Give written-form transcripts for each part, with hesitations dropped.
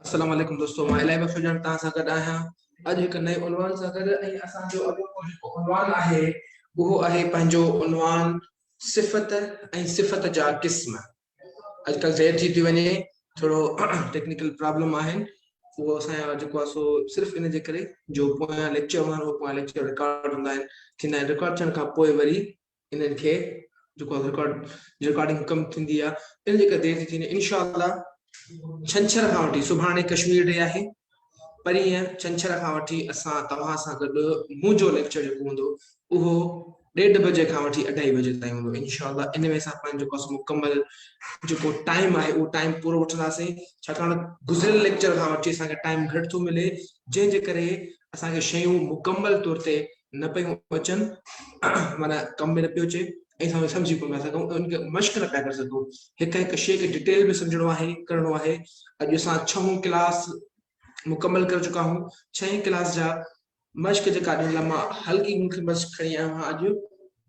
अस्सलाम वालेकुम दोस्तों, मां इलाही बख़्शो ॼण तव्हां सां गॾु आहियां। अॼु हिकु नए उनवान सां गॾु ऐं असांजो अॻोपो जेको उनवान आहे उहो आहे पंहिंजो उनवान सिफ़त ऐं सिफ़त जा क़िस्म। अॼुकल्ह देरि थी थी वञे, थोरो टेक्निकल प्रॉब्लम आहिनि। उहो असांजो जेको आहे सो सिर्फ़ु इन जे करे जो पोयां लेक्चर हूंदा आहिनि, उहो पोयां लेक्चर रिकॉर्ड हूंदा आहिनि, थींदा आहिनि। रिकॉर्ड थियण खां पोइ वरी इन्हनि खे जेको रिकॉर्डिंग कमु थींदी आहे, इन जे करे देरि थी थी वञे। इंशाअल्लाह छंछर खां वठी, सुभाणे कश्मीर डे आहे, परीहं छंछर खां वठी असां तव्हां सां गॾु मुंहिंजो लेक्चर जेको हूंदो उहो 1:30 बजे खां वठी 2:30 बजे ताईं हूंदो इंशाअल्लाह। इन में असां पंहिंजो जेको मुकमल जेको टाइम आहे उहो टाइम पूरो वठंदासीं, छाकाणि गुज़िरियल लेक्चर खां वठी असांखे टाइम घटि थो मिले, जंहिंजे करे असांखे शयूं मुकमल तौर ते न पियूं अचनि, माना कम में न पियो अचे ऐं असां सम्झी कोन पिया सघूं, उनखे मश्क न पिया करे सघूं। हिकु हिकु शइ खे डिटेल में सम्झणो आहे, करणो आहे। अॼु असां 6 क्लास मुकमल करे चुका आहियूं। 6 क्लास जा मश्क जेका ॾिनल मां हल्की मूंखे मश्क खणी आयो आहियां अॼु,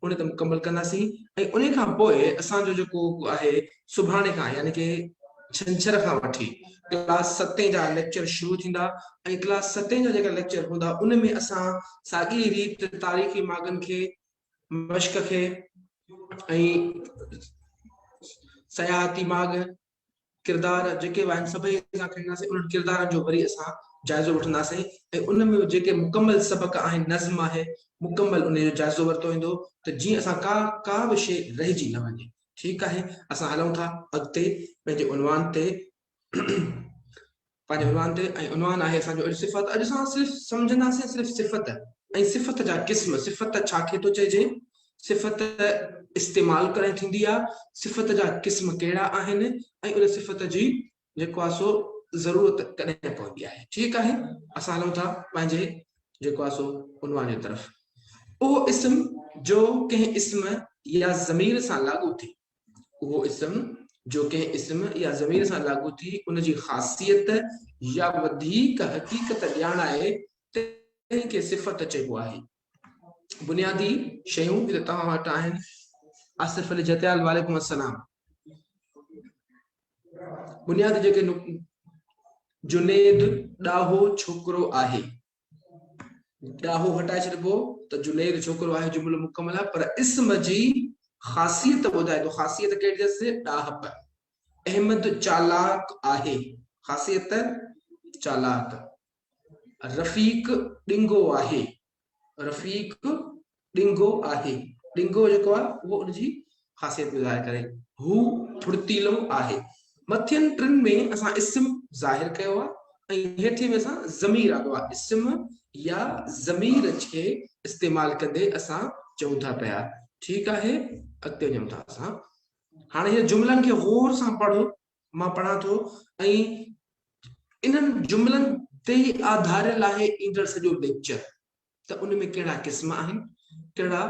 उन ते मुकमल कंदासीं। ऐं उन खां पोइ असांजो जेको आहे सुभाणे खां यानी कि छंछर खां वठी क्लास 7 जा लेक्चर शुरू थींदा ऐं क्लास 7 जा जेका लेक्चर हूंदा उन में असां साॻी रीत तारीख़ी मागनि खे, मश्क खे ऐं सयाहती माग, किरदार जेके आहिनि सभई असां खणंदासीं। उन्हनि किरदारनि जो वरी असां जाइज़ो वठंदासीं ऐं उन में जेके मुकमल सबक आहिनि, नज़्म आहे, मुकमल उन जो जाइज़ो वरितो वेंदो त जीअं असां का बि शइ रहिजी न वञे। ठीकु आहे, असां हलूं था अॻिते पंहिंजे उनवान ते। पंहिंजे उनवान ते, ऐं उनवान आहे असांजो सिफ़त। अॼु असां सिर्फ़ु सम्झंदासीं सिर्फ़ु सिफ़त ऐं सिफ़त जा क़िस्म। सिफ़त छाखे थो चइजे, सिफ़त इस्तेमालु करणु थींदी आहे, सिफ़त जा क़िस्म कहिड़ा आहिनि ऐं उन सिफ़त जी जेको आहे सो ज़रूरत कॾहिं पवंदी आहे। ठीकु आहे, असां हलूं था पंहिंजे जेको आहे सो उनवान जी तरफ़। उहो इस्म जो कंहिं इस्म या ज़मीर सां लाॻू थी, उहो इस्म जो कंहिं इस्म या ज़मीर सां लाॻू थी, उनजी ख़ासियत या वधीक हक़ीक़त ॼाणाए तंहिंखे सिफ़त चइबो आहे। बुनियादी शयूं तव्हां वटि आहिनि। आसिफ अली जतियाल, वालेकुम अस्सलाम। बुनियादी जेके जुनेद ॾाहो छोकिरो आहे, ॾाहो हटाए छॾिबो त जुनेद छोकिरो आहे, जुमिलो मुकमल आहे। पर इस्म जी ख़ासियत ॿुधाए थो। ख़ासियत कहिड़ी अथसि? ॾाहप। अहमद चालाक आहे, ख़ासियत चालाक। रफ़ीक ॾिंगो आहे, रफ़ीक ॾिंगो आहे, ॾिंगो जेको आहे उहो उनजी ख़ासियत ॿुधाए करे। हू फुर्तीलो आहे। मथियनि टिनि में असां इस्म ज़ाहिर कयो आहे ऐं हेठि में असां ज़मीर आंदो आहे। इस्म या ज़मीर खे इस्तेमालु कंदे असां चऊं था पिया। ठीकु आहे, अॻिते वञूं था असां। हाणे हे जुमलनि खे गौर सां पढ़ो, मां पढ़ां थो ऐं इन्हनि जुमलनि ते ई आधारियल आहे ईंदड़ सॼो लेक्चर। त उन में कहिड़ा क़िस्म आहिनि, कहिड़ा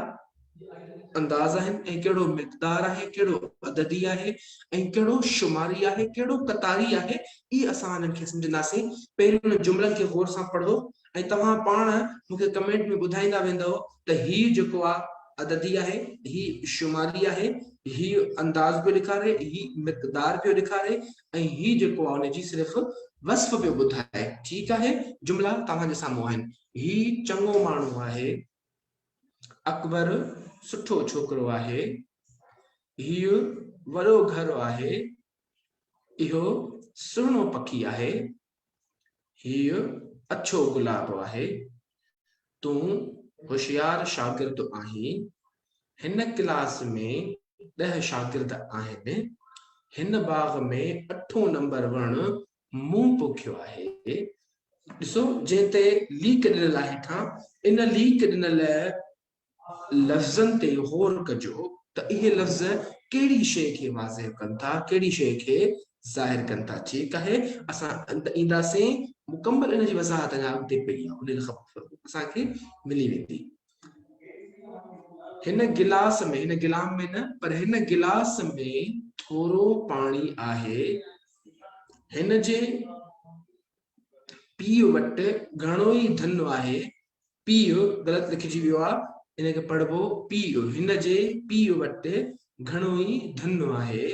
अंदाज़ आहिनि ऐं कहिड़ो मिक़दार आहे, कहिड़ो अददी आहे ऐं कहिड़ो शुमारी आहे, कहिड़ो कतारी आहे, ई असां हिननि खे सम्झंदासीं। पहिरियों जुमलनि खे गौर सां पढ़ो ऐं तव्हां पाण मूंखे कमेंट में ॿुधाईंदा वेंदव त हीउ जेको आहे अददी आहे, ही शुमारी आहे, ही अंदाज़ पियो ॾेखारे, ही मिक़दार पियो ॾेखारे ऐं ही जेको आहे उनजी सिर्फ़ु वस्फ़ पियो ॿुधाए। ठीकु आहे, जुमला तव्हांजे साम्हूं आहिनि। ही चङो माण्हू आहे, अकबर सुठो छोकिरो आहे, हीउ वॾो घर आहे, इहो सुहिणो पखी आहे, हीउ अछो गुलाब आहे, तूं होशियार शागिर्द आहीं, हिन क्लास में 10 शागिर्द आहिनि, हिन बाग में 8 नंबर वण मूं पोखियो आहे। ॾिसो, जंहिं ते लीक ॾिनल आहे हेठां, इन लीक ॾिनल लफ़्ज़नि ते गौर कजो त इहे लफ़्ज़ कहिड़ी शइ खे वाज़िह कनि था, कहिड़ी शइ खे ज़ाहिर कनि था। ठीकु आहे, असां ईंदासीं मुकमल इन जी वज़ाहत अञा अॻिते पई आहे, उन खां असांखे मिली वेंदी। हिन गिलास में, हिन गिलाम में न पर हिन गिलास में थोरो पाणी आहे, हिन जे पीउ वटि घणो ई धन आहे। पीउ ग़लति लिखिजी वियो आहे, इनखे पढ़बो पीउ। हिन जे पीउ वटि घणो ई धन आहे,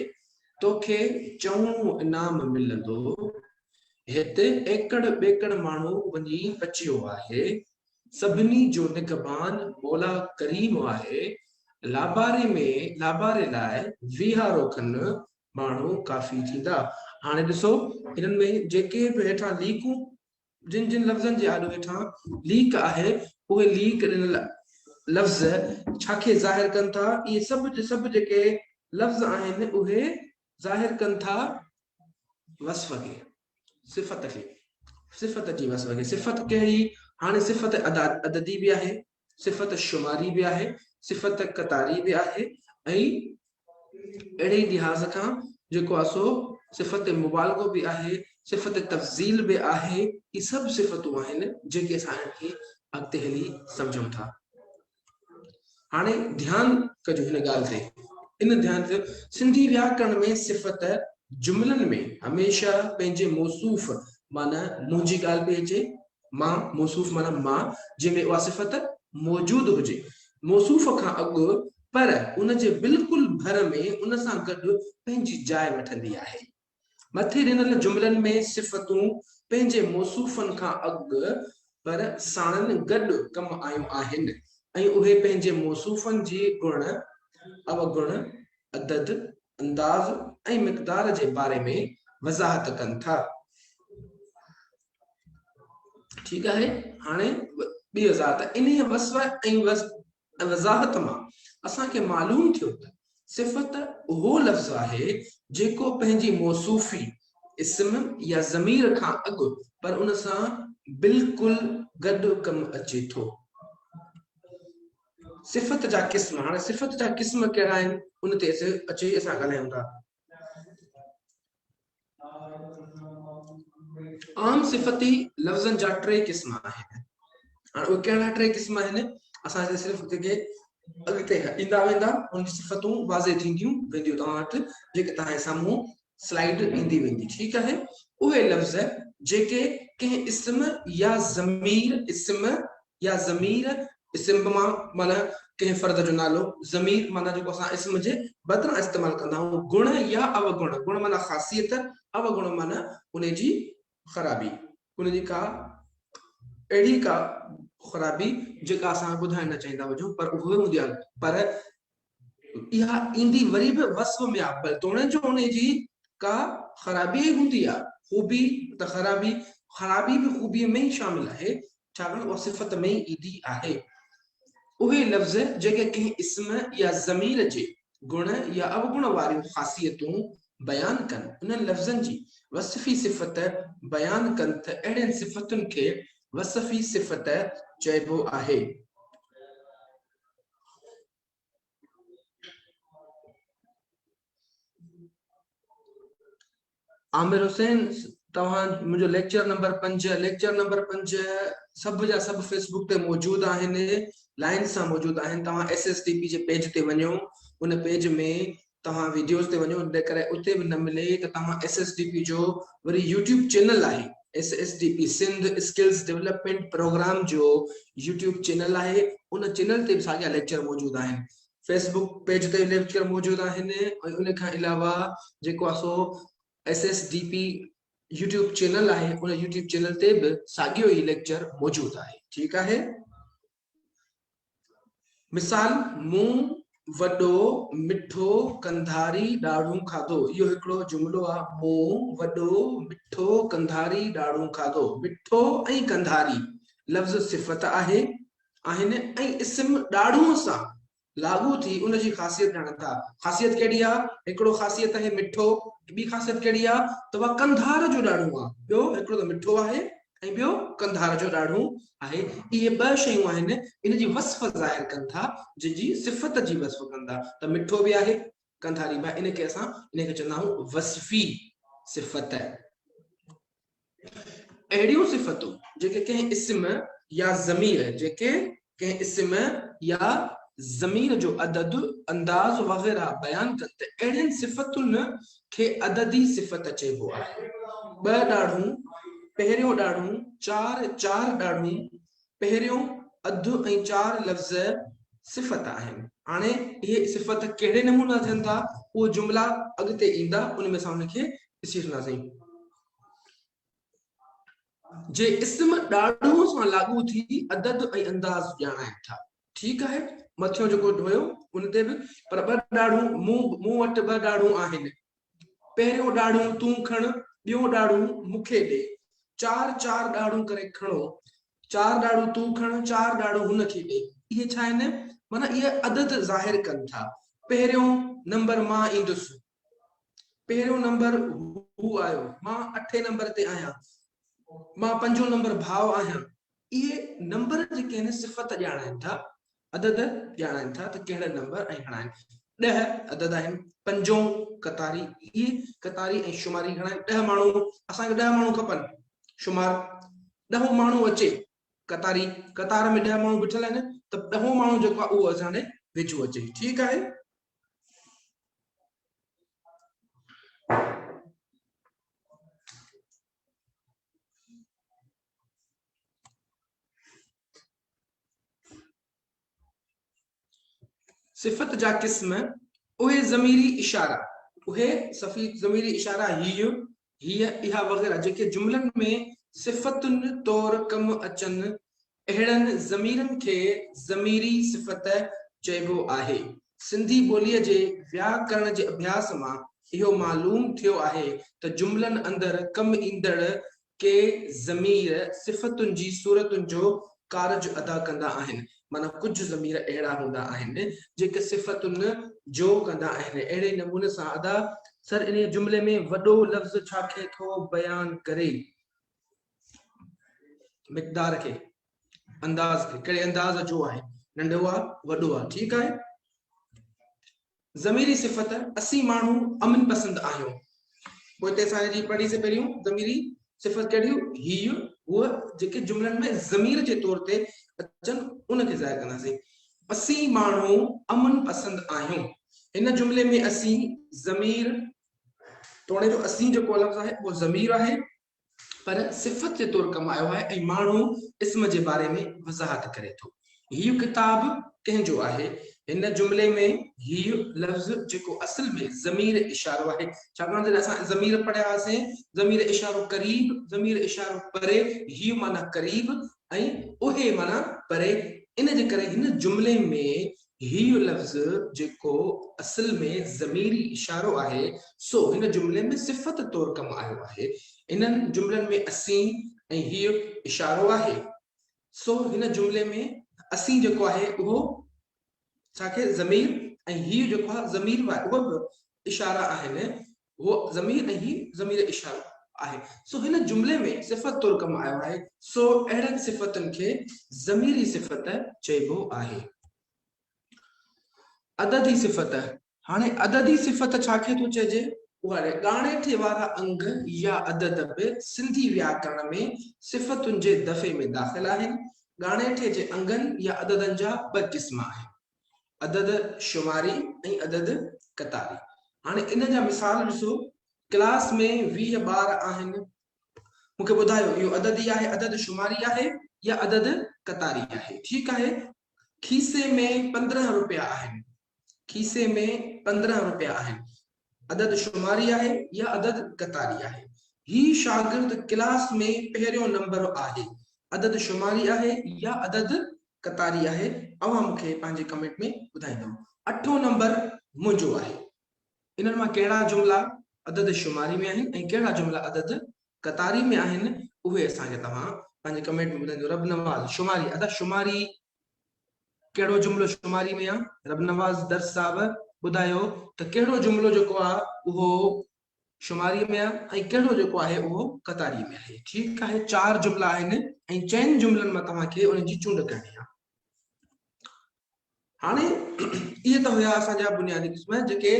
तोखे चङो इनाम मिलंदो, हिते एकड़ बेकड़ माण्हू वञी बचियो आहे, सभिनी जो निगबान मौला करीम आहे, लाबारे लाइ वीहारो खन माण्हू काफ़ी थींदा। हाणे ॾिसो हिननि में जेके बि हेठां लीकूं जिन जिन लफ़्ज़नि जे आॾो हेठां लीक आहे, उहे लीक लफ़्ज़ छाखे ज़ाहिर कनि था? इहे सभु जेके लफ़्ज़ आहिनि उहे ज़ाहिर कनि था वस्फ़ खे, सिफ़त खे, सिफ़त जी वस्फ़ खे। सिफ़त कहिड़ी? हाणे सिफ़त अददी बि आहे, सिफ़त शुमारी बि आहे, सिफ़त कतारी बि आहे, ऐं अहिड़े लिहाज़ खां जेको आहे सो सिफ़त मुबालगो बि आहे, सिफ़त तफ़ज़ील बि आहे। ये सभु सिफ़तूं आहिनि जेके असां खे अॻिते हली सम्झूं था। हाणे ध्यानु कजो हिन ॻाल्हि ते, इन ध्यान ते सिंधी व्याकरण में सिफ़त जुमलनि में हमेशा पंहिंजे मौसूफ़ माना मुंहिंजी ॻाल्हि पई अचे, मां मौसूफ़ माना मां, जंहिंमें उहा सिफ़त मौजूदु हुजे मौसूफ़ खां अॻु, पर उन जे बिल्कुलु भर में उन सां गॾु पंहिंजी जाइ वठंदी आहे। मथे ॾिनल जुमलनि में सिफ़तूं पंहिंजे मौसूफ़नि खां अॻु पर साणनि गॾु कमु आयूं आहिनि, ऐं उहे पंहिंजे मौसूफ़नि जी गुण, अवगुण, अदद, अंदाज़ ऐं मिक़दार जे बारे में वज़ाहत कनि था। ठीकु आहे। हाणे ॿी वज़ाहत, इन वस्फ़ ऐं वज़ाहत मां असांखे मालूम थियो त सिफ़त उहो लफ़्ज़ आहे जेको पंहिंजी मौसूफ़ी इस्म या ज़मीर खां अॻु पर उन सां बिल्कुलु गॾु कमु अचे थो। सिफ़त जा क़िस्म, हाणे सिफ़त जा क़िस्म कहिड़ा आहिनि उन ते अचे असां ॻाल्हायूं था। आम सिफ़ती लफ़्ज़नि जा 3 क़िस्म आहिनि। हाणे उहे कहिड़ा 3 क़िस्म आहिनि? असां सिर्फ़ जेके अॻिते ईंदा वेंदा उन जी सिफ़तूं वाज़े थींदियूं वेंदियूं तव्हां वटि, जेके तव्हां साम्हूं स्लाइड ईंदी वेंदी। ठीकु आहे। उहे लफ़्ज़ जेके कंहिं इस्म या ज़मीर इस्म माना कंहिं फ़र्द जो नालो, ज़मीर माना जेको असां इस्म जे बदिरां इस्तेमालु कंदा आहियूं, गुण या अवगुण, गुण माना ख़ासियत, अवगुण माना उन जी ख़राबी, उन जी का अहिड़ी का ख़राबी जेका असां ॿुधाइण न चाहींदा हुजूं, पर उहे हूंदी आहे, पर इहा ईंदी वरी बि वस्फ़ में आहे, पर तोड़े जो उन जी का ख़राबी हूंदी आहे, ख़ूबी त ख़राबी बि ख़ूबीअ में ई शामिल आहे, छाकाणि उहा सिफ़त में ई ईंदी आहे। उहे लफ़्ज़ जेके कंहिं इस्म या ज़मीर जे गुण या अवगुण वारियूं ख़ासियतूं बयान कनि, उन्हनि लफ़्ज़नि जी वस्फ़ी सिफ़त बयान कनि त अहिड़नि सिफ़तुनि खे वस्फ़ी सिफ़त चइबो आहे। आमिर हुसैन, तव्हां मुंहिंजो लेक्चर नंबर 5 सभु जा सभु फेसबुक ते मौजूदु आहिनि, लाइन सां मौजूदु आहिनि। तव्हां SSDP जे पेज ते वञो, उन पेज में तव्हां वीडियोस ते वञो, जेकर उते बि न मिले त तव्हां SSDP जो वरी YouTube चैनल आहे, SSDP Sindh Skills Development Programme जो YouTube चैनल आहे, उन चैनल ते बि साॻिया लेक्चर मौजूदु आहिनि। फेसबुक पेज ते लेक्चर मौजूदु आहिनि, ऐं उन खां अलावा जेको आहे सो SSDP YouTube चैनल आहे, उन YouTube चैनल ते बि साॻियो ई लेक्चर मौजूदु आहे। ठीकु आहे। मिसाल, मूं वॾो मिठो कंधारी ॾाढ़ूं खाधो, इहो हिकिड़ो जुमिलो आहे। मूं वॾो मिठो कंधारी ॾाढ़ूं खाधो। मिठो ऐं कंधारी लफ़्ज़ सिफ़त आहिनि ऐं इस्म ॾाढ़ूं सां लागू थी उन जी ख़ासियत ॼाणनि था। ख़ासियत कहिड़ी आहे? हिकिड़ो ख़ासियत आहे मिठो, ॿी ख़ासियत कहिड़ी आहे त उहा कंधार जो ॾाढ़ूं आहे। ॿियो हिकिड़ो त मिठो आहे ऐं ॿियो कंधार जो ॾाढ़ूं आहे। इहे 2 शयूं आहिनि, इन जी वस्फ़ ज़ाहिर कनि था, जंहिंजी सिफ़त जी वस्फ़ कनि था। त मिठो बि आहे, कंधारी बि आहे, इनखे असां इनखे चवंदा आहियूं वस्फ़ी सिफ़त। अहिड़ियूं सिफ़तूं जेके कंहिं इस्म या ज़मीर, जेके कंहिं इस्म या ज़मीर जो अदद, अंदाज़ वग़ैरह बयान कनि त अहिड़ियुनि सिफ़तुनि खे अददी सिफ़त चइबो आहे। 2 ॾाढ़ूं, पहिरियों ॾाढ़ूं, 4 ॾाढ़ूं, पहिरियों अधु ऐं 4 लफ़्ज़ सिफ़त आहिनि। हाणे इहे सिफ़त कहिड़े नमूने थियनि था, उहे जुमिला अॻिते ईंदा, उन में असां उनखे ॾिसी वठंदासीं। जे इस्म ॾाढो सां लागू थी अदद ऐं अंदाज़ ॼाणाइनि था। ठीकु आहे, मथियों जेको हुयो उन ते बि, पर ॿ ॾाढ़ूं मूं वटि ॿ ॾाढ़ूं आहिनि। पहिरियों ॾाढ़ूं तूं खण, ॿियों ॾाढ़ूं मूंखे ॾे। चार चार ॾाढ़ूं करे खणो, चार ॾाढ़ूं तूं खण, चार ॾाढ़ूं हुनखे ॾे। इहे छा आहिनि? माना इहे अदद ज़ाहिर कनि था। पहिरियों नंबर मां ईंदुसि, पहिरियों नंबर हू आयो, मां 8 नंबर ते आहियां, मां 5 नंबर भाव आहियां। इहे नंबर जेके आहिनि सिफ़त ॼाणाइनि था, अदद ॼाणाइनि था त कहिड़ा नंबर ऐं घणा आहिनि। 10 अदद आहिनि, पंजों कतारी, इहे कतारी ऐं शुमारी घणा आहिनि? 10 माण्हू, असांखे 10 माण्हू खपनि, शुमार 10 माण्हू अचे, कतारी, कतार में 10 माण्हू बीठल आहिनि, त 10 माण्हू जेको आहे उहो असां ॾे वेझो अचे। ठीकु आहे। सिफ़त जा क़िस्म, उहे ज़मीरी इशारा, उहे ज़मीरी इशारा, हीउ, हीअ, इहा वग़ैरह जेके जुमलनि में सिफ़तुनि तौरु कमु अचनि, अहिड़नि ज़मीरनि खे ज़मीरी सिफ़त चइबो आहे। सिंधी ॿोलीअ जे व्याकरण जे अभ्यास मां इहो मालूम थियो आहे त जुमलनि अंदरि कमु ईंदड़ के ज़मीर सिफ़तुनि जी सूरतुनि जो कारज अदा कंदा आहिनि। माना कुझु ज़मीर अहिड़ा हूंदा आहिनि जेके सिफ़तुनि जो कंदा आहिनि। अहिड़े नमूने सां अदा सर इन जुमले में वॾो लफ़्ज़ छा खे थो बयान करे? मिक़दार खे, अंदाज़ खे, कहिड़े अंदाज़ जो आहे, नंढो आहे वॾो आहे। ठीकु आहे। ज़मीरी सिफ़त, असीं माण्हू अमन पसंद आहियूं। पोइ हिते असांजी पढ़ी से पहिरियों ज़मीरी सिफ़त कहिड़ियूं? हीउ, उहा, जेके जुमलनि में ज़मीर जे तौर ते अचनि उनखे ज़ाहिर कंदासीं। असीं माण्हू अमन पसंद आहियूं। इन जुमले में असीं ज़मीर, तोड़े जो असीं जेको लफ़्ज़ आहे उहो ज़मीर आहे, पर सिफ़त जे तौर कमु आयो आहे, ऐं माण्हू इस्म जे बारे में वज़ाहत करे थो। हीउ किताब कंहिंजो आहे? हिन जुमले में हीउ लफ़्ज़ जेको असल में ज़मीर इशारो आहे, छाकाणि त असां ज़मीर पढ़ियासीं, ज़मीर इशारो करीब, ज़मीर इशारो परे, हीउ माना करीब ऐं उहे माना परे। इन जे करे हिन जुमले में हीउ लफ़्ज़ जेको असल में ज़मीरी इशारो आहे, सो हिन जुमले में सिफ़त तौर कमु आयो आहे। इन्हनि जुमलनि में असीं ऐं हीउ इशारो आहे, सो हिन जुमले में असीं जेको आहे उहो छाखे? ज़मीर, ऐं हीउ जेको आहे ज़मीर उहो इशारा आहिनि, उहो ज़मीर ऐं हीउ ज़मीर इशारो आहे। सो हिन जुमले में सिफ़त तौर कमु आयो आहे, सो अहिड़नि सिफ़तुनि खे ज़मीरी सिफ़त चइबो आहे। अददी सिफ़त, हाणे अददी सिफ़त छाखे थो चइजे? उहा ॻाणेठे वारा अंग या अदद बि सिंधी व्याकरण में सिफ़तुनि जे दफ़े में दाख़िल आहिनि। ॻाणेठे जे अंगनि या अददनि जा ॿ क़िस्म आहिनि, अदद शुमारी ऐं अदद कतारी। हाणे इन जा मिसाल ॾिसो, क्लास में 20 ॿार आहिनि, मूंखे ॿुधायो इहो अददी आहे, अदद शुमारी आहे या अदद कतारी आहे? ठीकु आहे। खीसे में 15 रुपया आहिनि, खीसे में 15 रुपया आहिनि, अदद शुमारी आहे या अदद कतारी आहे? ही शागिर्द क्लास में पहिरियों नंबर आहे, अदद शुमारी आहे या अदद कतारी आहे? अवां मूंखे पंहिंजे कमेंट में ॿुधाईंदो। 8 नंबर मुंहिंजो आहे। इन्हनि मां कहिड़ा जुमला अदद शुमारी में आहिनि ऐं कहिड़ा जुमला अदद कतारी में आहिनि, उहे असांखे तव्हां पंहिंजे कमेंट में ॿुधाईंदो। रब नवाज़, शुमारी, अदद शुमारी, कहिड़ो जुमलो शुमारी में आहे? रब नवाज़ दर्स साहब ॿुधायो त कहिड़ो जुमलो जेको आहे उहो शुमारी में आहे ऐं कहिड़ो जेको आहे उहो कतारी में आहे। ठीकु आहे। 4 जुमला आहिनि ऐं 4 जुमलनि मां तव्हांखे उन्हनि जी चूंड करणी आहे। हाणे इहे त हुया असांजा बुनियादी क़िस्म जेके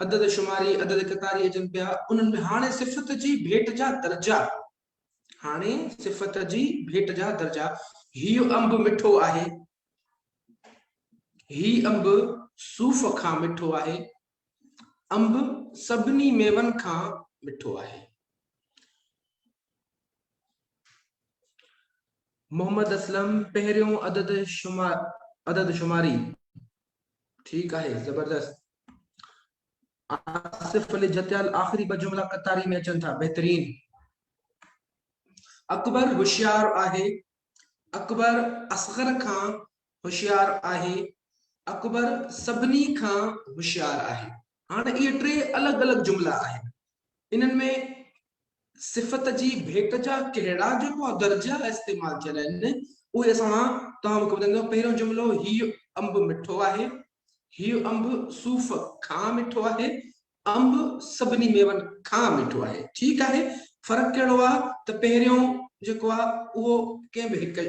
अदद शुमारी, अदद कतारी अचनि पिया। उन्हनि में हाणे सिफ़त जी भेट जा दर्जा, हाणे सिफ़त जी भेट जा दर्जा। हीउ अंब मिठो आहे, ही अंब सूफ़ खां मिठो आहे, अंब सभिनी मेवनि खां मिठो आहे। मोहम्मद असलम पहिरियों अदद शुमारी, ठीक है, जबरदस्त। आसिफ अली जतियाल आखिरी 2 जुमला कतारी में अचनि था, बेहतरीन। अकबर होशियार आहे, अकबर असगर खां होशियार आहे, अकबर सभिनी खां होशियार आहे। हाणे इहे टे अलॻि अलॻि जुमला आहिनि। इन्हनि में सिफ़त जी भेट जा कहिड़ा जेको दर्जा इस्तेमाल थियल आहिनि उहे असां तव्हां मूंखे ॿुधाईंदो। पहिरियों जुमलो, हीउ अंब मिठो आहे, हीउ अंब सूफ़ खां मिठो आहे, अंब सभिनी मेवनि खां मिठो आहे। ठीकु आहे, फ़र्क़ु कहिड़ो आहे त पहिरियों जेको आहे उहो कंहिं बि हिकु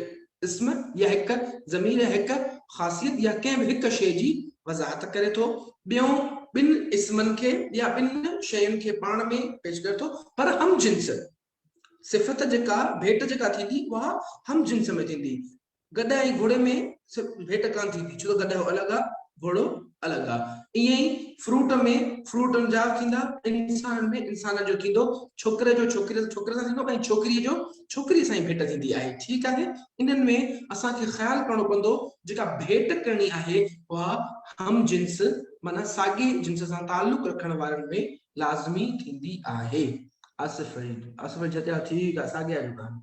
इस्म या हिकु ज़मीर, हिकु ख़ासियत या कंहिं बि हिकु शइ जी वज़ाहत करे थो। ॿियों ॿिनि इस्मनि खे या ॿिनि शयुनि खे पाण में पेश करे थो, पर हम जिन्स सिफ़त जेका भेट जेका थींदी उहा हम जिन्स में थींदी। गॾ ऐं घोड़े में भेट कान थींदी, छो त गॾ अलॻि आहे, घोड़ो अलॻि आहे। ईअं ई फ्रूट में फ्रूटनि जा थींदा, इंसान में इंसान जो थींदो, छोकिरे जो छोकिरे सां थींदो, ऐं छोकिरीअ जो छोकिरीअ सां ई भेट थींदी आहे। ठीकु आहे, इन्हनि में असांखे ख़्यालु करणो पवंदो जेका भेट करणी आहे उहा हम जिन्स माना साॻिए जिन्स सां ताल्लुक़ रखण वारनि में लाज़मी थींदी आहे। आसिफ जतिया ठीकु आहे, साॻिए वारी ॻाल्हि।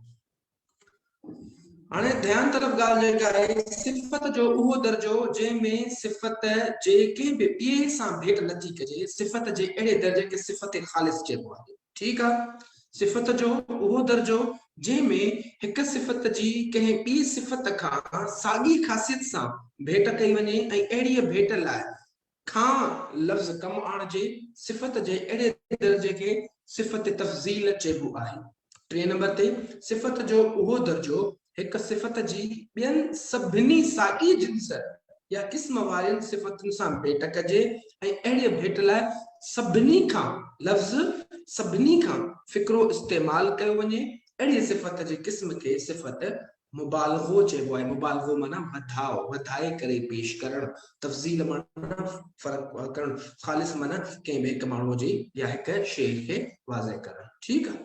हाणे ध्यान तरफ़ ॻाल्हि जेका आहे, सिफ़त जो उहो दर्जो जंहिंमें सिफ़त जे कंहिं बि ॿिए सां भेट नथी कजे, सिफ़त जे अहिड़े दर्जे खे सिफ़त ख़ालिस चइबो आहे। ठीकु आहे, सिफ़त जो उहो दर्जो जंहिंमें हिकु सिफ़त जी कंहिं ॿी सिफ़त खां साॻी ख़ासियत सां भेट कई वञे ऐं अहिड़ीअ भेट लाइ खां लफ़्ज़ कमु आणिजे, सिफ़त जे अहिड़े दर्जे खे सिफ़त तफ़ज़ील चइबो आहे। टे नंबर ते, सिफ़त जो उहो दर्जो हिकु सिफ़त जी ॿियनि सभिनी साॻी जिन्स या क़िस्म वारनि सिफ़तुनि सां भेट कजे ऐं अहिड़ीअ भेट लाइ सभिनी खां लफ़्ज़ सभिनी खां फ़िक्रो इस्तेमाल कयो वञे। अहिड़ी सिफ़त जी क़िस्म खे सिफ़त मुबालगो चइबो आहे। मुबालगो माना वधाओ, वधाए करे पेश करणु, तफ़ज़ील माना फ़र्क़ु करणु, ख़ालिस माना कंहिं बि हिकु माण्हूअ जी या हिकु शइ खे वाज़े करणु। ठीकु आहे,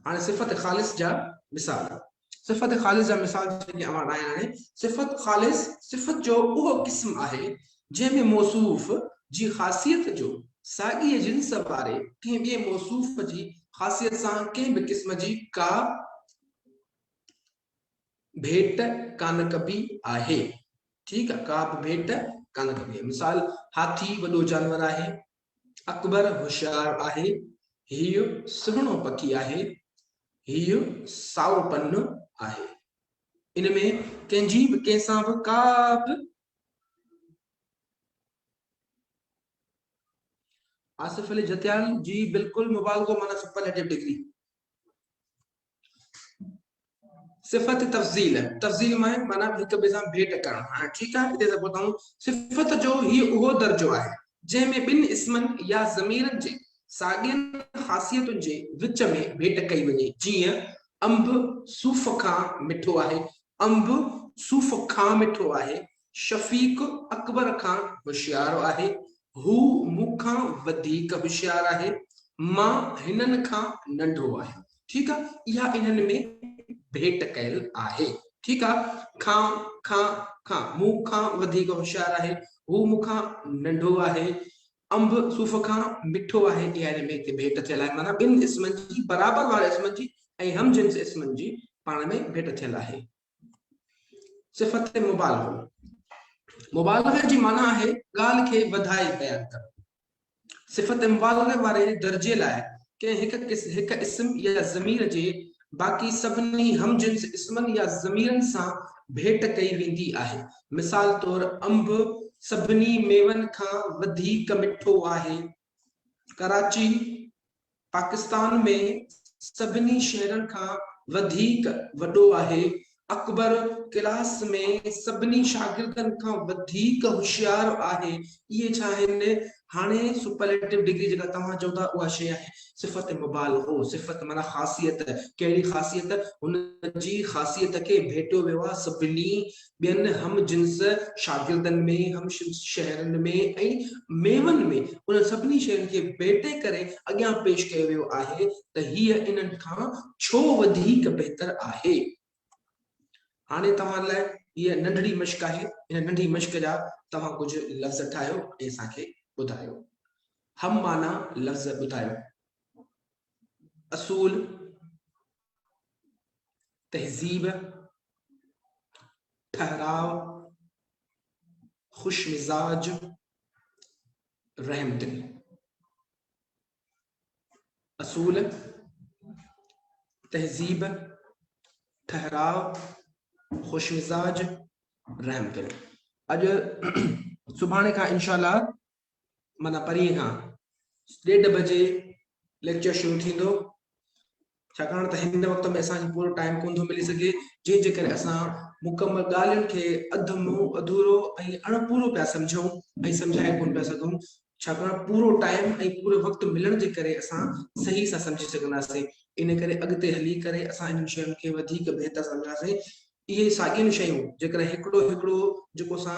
हाणे सिफ़त ख़ालिस जा मिसाल। सिफ़त ख़ालिस जा मिसाल जेके अवां आहिनि, सिफ़त ख़ालिस सिफ़त जो उहो क़िस्म आहे जंहिंमें मौसूफ़ जी ख़ासियत जो साॻीअ जिन्स वारे कंहिं ॿिए मौसूफ़ जी ख़ासियत सां कंहिं बि क़िस्म जी का भेट कान कबी आहे। ठीकु आहे, का बि भेट कान कबी आहे। मिसाल, हाथी वॾो जानवर आहे, अकबर होशियार आहे, हीउ सुहिणो पखी आहे, हीउ साओ पन आहे। इन में कंहिंजी बि कंहिंसां बि का बि आसिफ अली जतियाल जी बिल्कुलु मुबालगो माना सुपरलेटिव डिग्री। सिफ़त तफ़ज़ील, तफ़ज़ील माना हिक ॿिए सां भेट करणु। हाणे ठीकु आहे, हिते ॿुधाऊं सिफ़त जो हीउ उहो दर्जो आहे जंहिंमें ॿिनि इस्मनि या ज़मीरनि जे साॻियुनि ख़ासियतुनि जे विच में भेट कई वञे। जीअं अंब सूफ़ खां मिठो आहे, अंब सूफ़ खां मिठो आहे, शफ़ीक अकबर खां होशियार आहे, हू मूंखां वधीक होशियार आहे, मां हिननि खां नंढो आहे। ठीकु आहे, इहा इन्हनि में भेट कयल आहे। ठीकु आहे, खां खां खां मूंखां वधीक होशियार आहे, हू मूंखां नंढो आहे, अंब सूफ़ खां मिठो आहे। इहा हिन में हिते भेट थियल आहे, माना ॿिनि इस्मनि जी बराबरि वारे इस्मनि जी ऐं हम जिन्स इस्मनि जी पाण में भेट थियल आहे। सिफ़त मुबालगो, मुबालगे जी माना आहे ॻाल्हि खे वधाए बयान करणु। सिफ़त मुबालगे वारे दर्जे लाइ कंहिं हिकु इस्म या ज़मीर जे बाक़ी सभिनी हम जिन्स इस्मनि या ज़मीरनि सां भेट कई वेंदी आहे। मिसाल तौर, अंब सभिनी मेवनि खां वधीक मिठो आहे, कराची पाकिस्तान में सभिनी शहरनि खां वधीक वॾो आहे, अकबर क्लास में सभिनी शागिर्दनि खां वधीक होशियार आहे। इहे छा आहिनि, हाणे सुपरलेटिव डिग्री जेका तव्हां चओ था उहा शइ आहे सिफ़त मुबालगो। सिफ़त माना ख़ासियत, कहिड़ी ख़ासियत, हुन जी ख़ासियत खे भेटियो वियो आहे सभिनी ॿियनि हम जिन्स शागिर्दनि में, हम शहरनि में ऐं मेवनि में, उन सभिनी शयुनि खे भेटे करे अॻियां पेश कयो वियो आहे त हीअ इन्हनि खां छो वधीक बहितर आहे। हाणे तव्हां लाइ हीअ नंढड़ी मश्क आहे, इन नंढी मश्क जा तव्हां कुझु लफ़्ज़ ठाहियो ऐं असांखे ॿुधायो। हम माना लफ़्ज़ ॿुधायो। असूल, तहजीब, ठहराव, खुश मिजाज, रहमदिल। असूल, तहजीब, ठहराव, खुश मिजाज, रहमदिल। अॼु सुभाणे खां इंशाल्लाह माना परीह खां 1:30 बजे लेक्चर शुरू थींदो, छाकाणि त हिन वक़्त में असांखे पूरो टाइम कोन थो मिली सघे, जंहिंजे करे असां मुकमल ॻाल्हियुनि खे अधु मुंहुं अधूरो ऐं अणपूरो पिया सम्झूं ऐं सम्झाए कोन पिया सघूं, छाकाणि पूरो टाइम ऐं पूरो वक़्तु मिलण जे करे असां सही सां सम्झी सघंदासीं। इन करे अॻिते हली करे असां इन शयुनि खे वधीक बहितर सम्झासीं। इहे साॻियूं शयूं जेकॾहिं हिकिड़ो हिकिड़ो जेको असां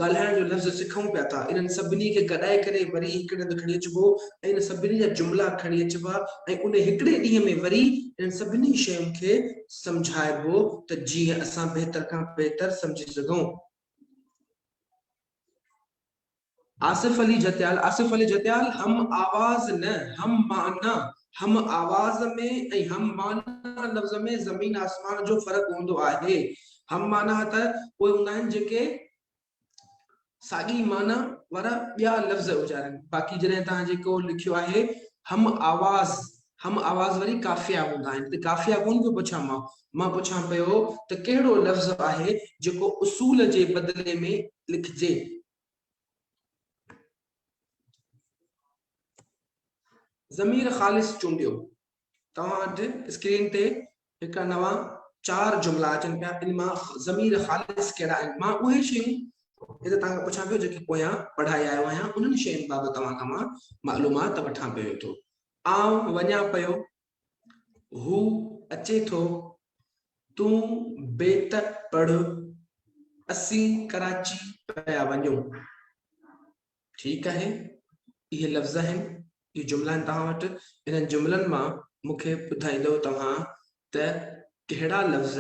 ॻाल्हाइण जो लफ़्ज़ सिखूं पिया था, इन्हनि सभिनी खे गॾाए करे वरी हिकिड़े हंधि खणी अचिबो ऐं इन सभिनी जा जुमिला खणी अचिबा ऐं उन हिकिड़े ॾींहं में वरी इन सभिनी शयुनि खे सम्झाइबो त जीअं असां बहितर खां बहितर सम्झी सघूं। आसिफ अली जतियाल, हम आवाज न हम माना, हम आवाज में ऐं हम माना लफ़्ज़ में ज़मीन आसमान जो फ़र्क़ु हूंदो आहे। हम माना त उहे हूंदा आहिनि जेके साॻी माना वारा ॿिया लफ़्ज़ उचारनि, बाक़ी जॾहिं तव्हां जेको लिखियो आहे हम आवाज़ वरी काफ़िया हूंदा आहिनि। त काफ़िया कोन पियो पुछां मां पुछां पियो त कहिड़ो लफ़्ज़ आहे जेको उसूल जे बदिले में लिखिजे। ज़मीर ख़ालिस चूंडियो। तव्हां वटि स्क्रीन ते हिकु नवां 4 जुमिला अचनि पिया, इन मां ज़मीर ख़ालिस कहिड़ा आहिनि। मां उहे शयूं हिते तव्हांखे पुछां पियो जेके पोयां पढ़ाए आयो आहियां, उन्हनि शयुनि बाबति तव्हां खां मां मालूमात वठां पियो थो। आउं वञा पियो, हू अचे थो, तूं बेत पढ़, असीं कराची पिया वञूं। ठीकु आहे, इहे लफ़्ज़ आहिनि, इहे जुमिला आहिनि तव्हां वटि। इन्हनि जुमिलनि मां मूंखे ॿुधाईंदो तव्हां त कहिड़ा लफ़्ज़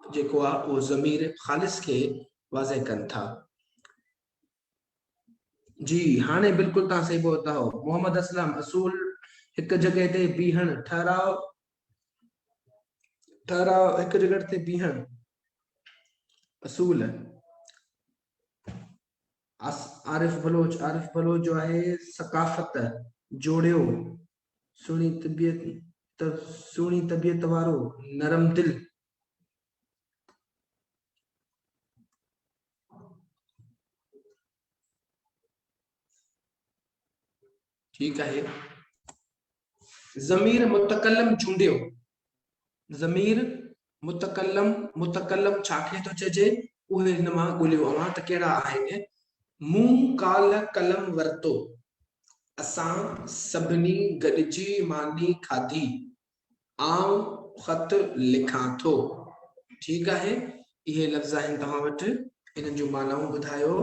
जेको आहे उहो ज़मीर ख़ालिस खे वाज़े कनि था। जी हाणे बिल्कुलु तव्हां सही पहुता हो। मोहम्मद असलम, असूल हिकु जॻह ते बीहण, ठहराव हिकु जॻह ते बीहण, असूल। आरिफ बलोच जो आहे सकाफ़त, जोड़ियो, सुहिणी तबियत वारो, नरम दिल। ठीक है। ज़मीर मुतकल्लम चूंडियो। ज़मीर मुतकल्लम छाखे तो चइजे, उहे हिन मां ॻोल्हियो अवां त कहिड़ा आहिनि। मूं काल कलम वरतो, असां सभिनी गॾिजी मानी खाधी, आउं ख़त लिखां थो। ठीक आहे, इहे लफ़्ज़ आहिनि तव्हां वटि, इन्हनि जूं मानाऊं ॿुधायो।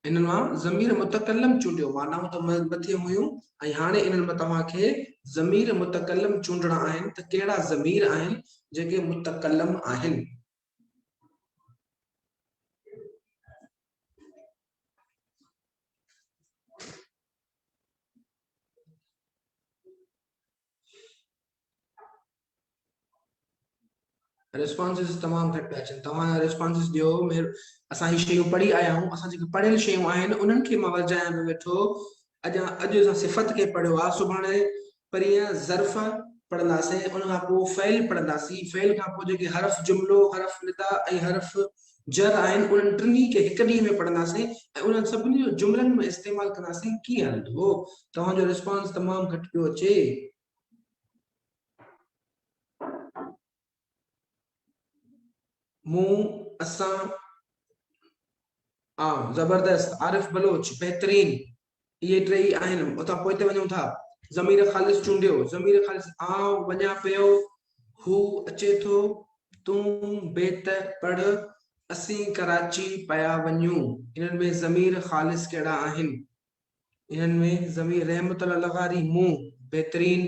इन्हनि मां ज़मीर मुतकल्लम चूंडियो, मानाऊं त मथे हुयूं, ऐं हाणे इन्हनि मां तव्हांखे ज़मीर मुतकल्लम चूंडणा आहिनि त कहिड़ा ज़मीर आहिनि जेके मुतकल्लम आहिनि। रिस्पॉन्सिस तमामु घटि पिया अचनि, तव्हां रिस्पॉन्सिस ॾियो। असां ही शयूं पढ़ी आया आहियूं, असां जेके पढ़ियल शयूं आहिनि उन्हनि खे मां वजायां पियो वेठो। अॼु असां सिफ़त खे पढ़ियो आहे, सुभाणे परीहं ज़र्फ़ पढ़ंदासीं, उन खां पोइ फ़इल पढ़ंदासीं, फ़इल खां पोइ जेके हर्फ़ जुमिलो, हर्फ़ निदा ऐं हर्फ़ जर आहिनि, उन्हनि टिनी खे हिकु ॾींहं में पढ़ंदासीं ऐं उन्हनि सभिनी जो जुमिलनि में इस्तेमालु कंदासीं। कीअं हलंदो? तव्हांजो रिस्पॉन्स तमामु घटि पियो अचे। मूं, असां, ज़बरदस्त, आरिफ बलोच, बेहतरीन। इहे टई आहिनि, उतां पोइ ते वञूं था। ज़मीर ख़ालिस चूंडियो, ज़मीर ख़ालिस, आउं वञा पियो, हू अचे थो, तूं बेत पढ़, असीं कराची पिया वञूं। इन्हनि में ज़मीर ख़ालिस कहिड़ा आहिनि? इन्हनि में ज़मीर रहमतुल्लाह लगारी, मूं, बेहतरीन।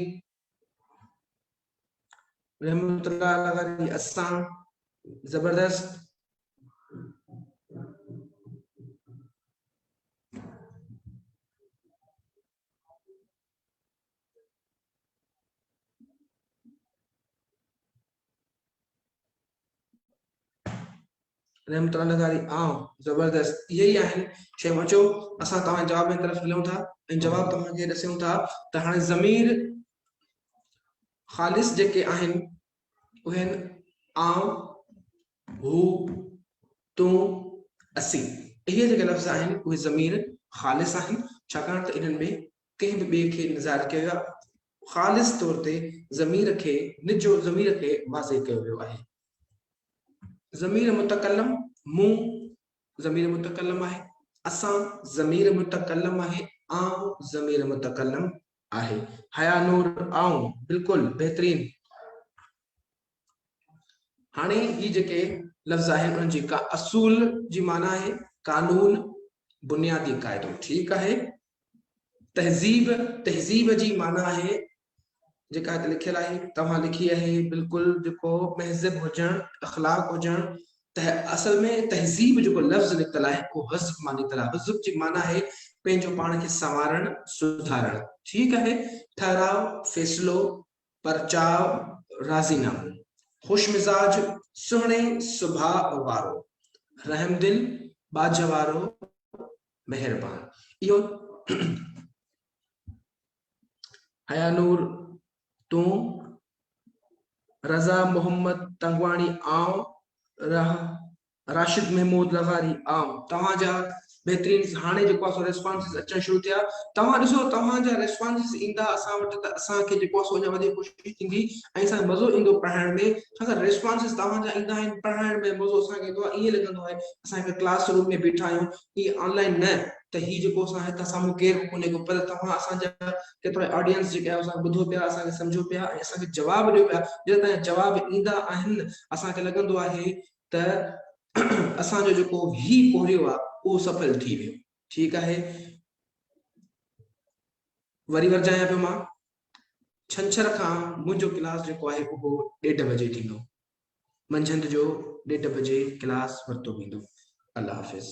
रहमतुल्लाह लगारी, असां, ज़बरदस्त। रहमतुल्लाह नज़ारी आऊं जबरदस्त यही आहिनि शयूं अचो असां तव्हां जवाब में तरफ़ हलूं था ऐं जवाब तव्हांखे ॾिसूं था त हाणे ज़मीर ख़ालिस जेके आहिनि उहे आहिनि आऊं हू तूं असीं इहे जेके लफ़्ज़ आहिनि उहे ज़मीर ख़ालिस आहिनि छाकाणि त इन्हनि में कंहिं बि ॿिए खे निज़ार कयो आहे ख़ालिस तौर ते ज़मीर खे निजो ज़मीर खे वाज़े कयो वियो आहे ज़मीर मुतकल्लम मूं ज़मीर मुतकल्लम आहे असां ज़मीर मुतकल्लम आहे आऊं ज़मीर मुतकल्लम आहे हया नूर आऊं बिल्कुलु बहितरीन हाणे ही जेके लफ़्ज़ आहिनि उन्हनि जी का असूल जी माना आहे कानून बुनियादी क़ाइदो ठीकु आहे तहज़ीब जी माना आहे जेका हिते लिखियल आहे तव्हां लिखी आहे बिल्कुलु जेको महज़ब हुजणु अख़लाक हुजणु असल में तहज़ीब जेको लफ़्ज़ निकितल आहे उहो हज़ब मां निकितल आहे हज़ब जी माना आहे पंहिंजो पाण खे संवारणु सुधारणु ठीकु आहे ठहराव फ़ैसिलो परचाव राज़ीनामो खुश मिजाज सुहिणे सुभाउ वारो रहमदिल बाज वारो मेहरबान इहो हया नूर तूं रज़ा मोहम्मद तंगवाणी आऊं राशिद महमूद लग़ारी आऊं तव्हांजा बहितरीन हाणे जेको आहे रेस्पॉन्सिस अचणु शुरू थिया तव्हां ॾिसो तव्हांजा रेस्पॉन्सिस ईंदा असां वटि त असांखे जेको आहे अञा वधीक ख़ुशी थींदी ऐं असांखे मज़ो ईंदो पढ़ाइण में छाकाणि रेस्पॉन्सिस तव्हांजा ईंदा आहिनि पढ़ाइण में मज़ो असांखे ईंदो आहे ईअं लॻंदो आहे असां हिकु क्लास रूम में बीठा आहियूं हीअ ऑनलाइन न त ही जेको असां हितां साम्हूं केरु कोन्हे को पर तव्हां असांजा केतिरा ऑडियंस जेके आहे असां ॿुधो पिया असांखे सम्झो पिया ऐं असांखे जवाब ॾियो पिया जॾहिं तव्हांजा जवाब ईंदा आहिनि असांखे लॻंदो आहे त असांजो जेको ही पोरियो आहे उहो सफल थी वियो ठीकु आहे वरी वरजायां पियो मां छंछर खां मुंहिंजो क्लास जेको आहे उहो 1:30 बजे थींदो मंझंदि जो 1:30 बजे क्लास वरितो वेंदो अल्लाह हाफ़िज़